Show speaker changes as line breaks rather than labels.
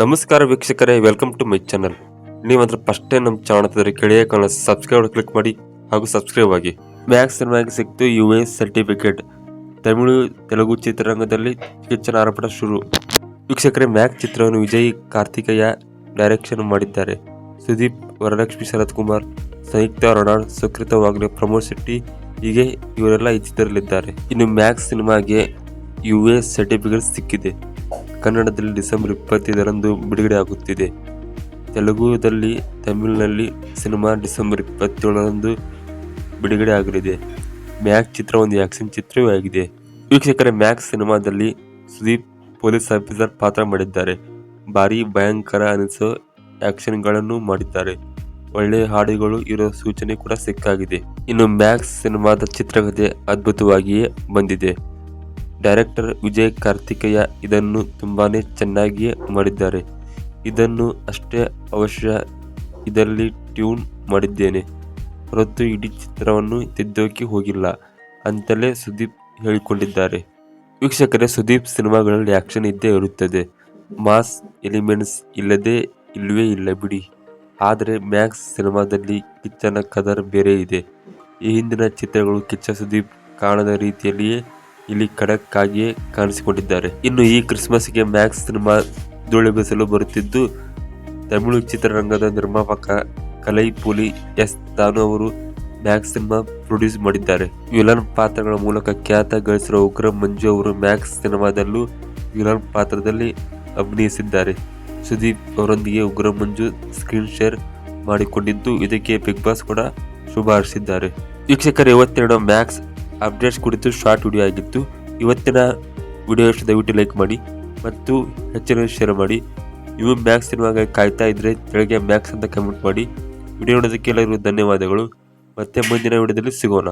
ನಮಸ್ಕಾರ ವೀಕ್ಷಕರೇ, welcome to my channel. ನೀವಂದ್ರೆ ಫಸ್ಟ್ ಟೈಮ್ ನಮ್ಮ ಚಾನಲ್ ಕೆಳಗೆ ಕಾಣೋ ಸಬ್ಸ್ಕ್ರೈಬ್ ಕ್ಲಿಕ್ ಮಾಡಿ ಹಾಗೂ ಸಬ್ಸ್ಕ್ರೈಬ್ ಆಗಿ. ಮ್ಯಾಕ್ಸ್ ಸಿನಿಮಾಗೆ ಸಿಕ್ತು US ಸರ್ಟಿಫಿಕೇಟ್. ತಮಿಳು ತೆಲುಗು ಚಿತ್ರರಂಗದಲ್ಲಿ ಕಿಚ್ಚನ ಆರ್ಭಟ ಶುರು. ವೀಕ್ಷಕರೇ, ಮ್ಯಾಕ್ಸ್ ಚಿತ್ರವನ್ನು ವಿಜಯ್ ಕಾರ್ತಿಕೇಯ ಡೈರೆಕ್ಷನ್ ಮಾಡಿದ್ದಾರೆ. ಸುದೀಪ್, ವರಲಕ್ಷ್ಮಿ, ಶರತ್ ಕುಮಾರ್, ಸಂಯುಕ್ತ, ರೊನಾಲ್ಡ್, ಸುಕೃತ ವಾಗ್ಲೆ, ಪ್ರಮೋದ್ ಶೆಟ್ಟಿ ಹೀಗೆ ಇವರೆಲ್ಲ ಈ ಚಿತ್ರದಲ್ಲಿದ್ದಾರೆ. ಇನ್ನು ಮ್ಯಾಕ್ಸ್ ಸಿನಿಮಾಗೆ US ಸರ್ಟಿಫಿಕೇಟ್ ಸಿಕ್ಕಿದೆ. ಕನ್ನಡದಲ್ಲಿ ಡಿಸೆಂಬರ್ 25ರಂದು ಬಿಡುಗಡೆ ಆಗುತ್ತಿದೆ. ತೆಲುಗುದಲ್ಲಿ, ತಮಿಳಿನಲ್ಲಿ ಸಿನಿಮಾ ಡಿಸೆಂಬರ್ 27ರಂದು ಬಿಡುಗಡೆ ಆಗಲಿದೆ. ಮ್ಯಾಕ್ಸ್ ಚಿತ್ರ ಒಂದು ಆಕ್ಷನ್ ಚಿತ್ರವೂ ಆಗಿದೆ. ವೀಕ್ಷಕರೇ, ಮ್ಯಾಕ್ಸ್ ಸಿನಿಮಾದಲ್ಲಿ ಸುದೀಪ್ ಪೊಲೀಸ್ ಆಫೀಸರ್ ಪಾತ್ರ ಮಾಡಿದ್ದಾರೆ. ಭಾರಿ ಭಯಂಕರ ಅನಿಸೋ ಆಕ್ಷನ್ಗಳನ್ನು ಮಾಡಿದ್ದಾರೆ. ಒಳ್ಳೆಯ ಹಾಡುಗಳು ಇರೋ ಸೂಚನೆ ಕೂಡ ಸಿಕ್ಕಾಗಿದೆ. ಇನ್ನು ಮ್ಯಾಕ್ಸ್ ಸಿನಿಮಾದ ಚಿತ್ರಕಥೆ ಅದ್ಭುತವಾಗಿಯೇ ಬಂದಿದೆ. ಡೈರೆಕ್ಟರ್ ವಿಜಯ್ ಕಾರ್ತಿಕೇಯ ಇದನ್ನು ತುಂಬಾನೇ ಚೆನ್ನಾಗಿಯೇ ಮಾಡಿದ್ದಾರೆ. ಇದನ್ನು ಅಷ್ಟೇ ಅವಶ್ಯ ಇದರಲ್ಲಿ ಟ್ಯೂನ್ ಮಾಡಿದ್ದೇನೆ ಹೊರತು ಇಡೀ ಚಿತ್ರವನ್ನು ತಿದ್ದೋಕೆ ಹೋಗಿಲ್ಲ ಅಂತಲೇ ಸುದೀಪ್ ಹೇಳಿಕೊಂಡಿದ್ದಾರೆ. ವೀಕ್ಷಕರೇ, ಸುದೀಪ್ ಸಿನಿಮಾಗಳಲ್ಲಿ ಆಕ್ಷನ್ ಇದ್ದೇ ಇರುತ್ತದೆ. ಮಾಸ್ ಎಲಿಮೆಂಟ್ಸ್ ಇಲ್ಲವೇ ಇಲ್ಲ ಬಿಡಿ. ಆದರೆ ಮ್ಯಾಕ್ಸ್ ಸಿನಿಮಾದಲ್ಲಿ ಕಿಚ್ಚನ ಕದರ್ ಬೇರೆ ಇದೆ. ಈ ಹಿಂದಿನ ಚಿತ್ರಗಳು ಕಿಚ್ಚ ಸುದೀಪ್ ಕಾಣದ ರೀತಿಯಲ್ಲಿಯೇ ಇಲ್ಲಿ ಖಡಕ್ ಆಗಿಯೇ ಕಾಣಿಸಿಕೊಂಡಿದ್ದಾರೆ. ಇನ್ನು ಈ ಕ್ರಿಸ್ಮಸ್ಗೆ ಮ್ಯಾಕ್ಸ್ ಸಿನಿಮಾ ಧೂಳೆಬ್ಬಿಸಲು ಬರುತ್ತಿದ್ದು, ತಮಿಳು ಚಿತ್ರರಂಗದ ನಿರ್ಮಾಪಕ ಕಲೈಪುಲಿ ಎಸ್ ತಾನು ಅವರು ಮ್ಯಾಕ್ಸ್ ಸಿನಿಮಾ ಪ್ರೊಡ್ಯೂಸ್ ಮಾಡಿದ್ದಾರೆ. ವಿಲನ್ ಪಾತ್ರಗಳ ಮೂಲಕ ಖ್ಯಾತ ಗಳಿಸಿರುವ ಉಗ್ರ ಮಂಜು ಅವರು ಮ್ಯಾಕ್ಸ್ ಸಿನಿಮಾದಲ್ಲೂ ವಿಲನ್ ಪಾತ್ರದಲ್ಲಿ ಅಭಿನಯಿಸಿದ್ದಾರೆ. ಸುದೀಪ್ ಅವರೊಂದಿಗೆ ಉಗ್ರ ಮಂಜು ಸ್ಕ್ರೀನ್ ಶೇರ್ ಮಾಡಿಕೊಂಡಿದ್ದು, ಇದಕ್ಕೆ ಬಿಗ್ ಬಾಸ್ ಕೂಡ ಶುಭ ಹಾರೈಸಿದ್ದಾರೆ. ವೀಕ್ಷಕರು, ಇವತ್ತಿನ ಮ್ಯಾಕ್ಸ್ ಅಪ್ಡೇಟ್ಸ್ ಕುರಿತು ಶಾರ್ಟ್ ವಿಡಿಯೋ ಆಗಿತ್ತು. ಇವತ್ತಿನ ವಿಡಿಯೋ ಇಷ್ಟ ದಯವಿಟ್ಟು ಲೈಕ್ ಮಾಡಿ ಮತ್ತು ಹೆಚ್ಚಿನ ಶೇರ್ ಮಾಡಿ. ನೀವು ಮ್ಯಾಕ್ಸ್ ಸಿನಿಮಾಗಾಗಿ ಕಾಯ್ತಾ ಇದ್ರೆ ಕೆಳಗೆ ಮ್ಯಾಕ್ಸ್ ಅಂತ ಕಮೆಂಟ್ ಮಾಡಿ. ವಿಡಿಯೋ ನೋಡೋದಕ್ಕೆ ಎಲ್ಲರಿಗೂ ಧನ್ಯವಾದಗಳು. ಮತ್ತೆ ಮುಂದಿನ ವಿಡಿಯೋದಲ್ಲಿ ಸಿಗೋಣ.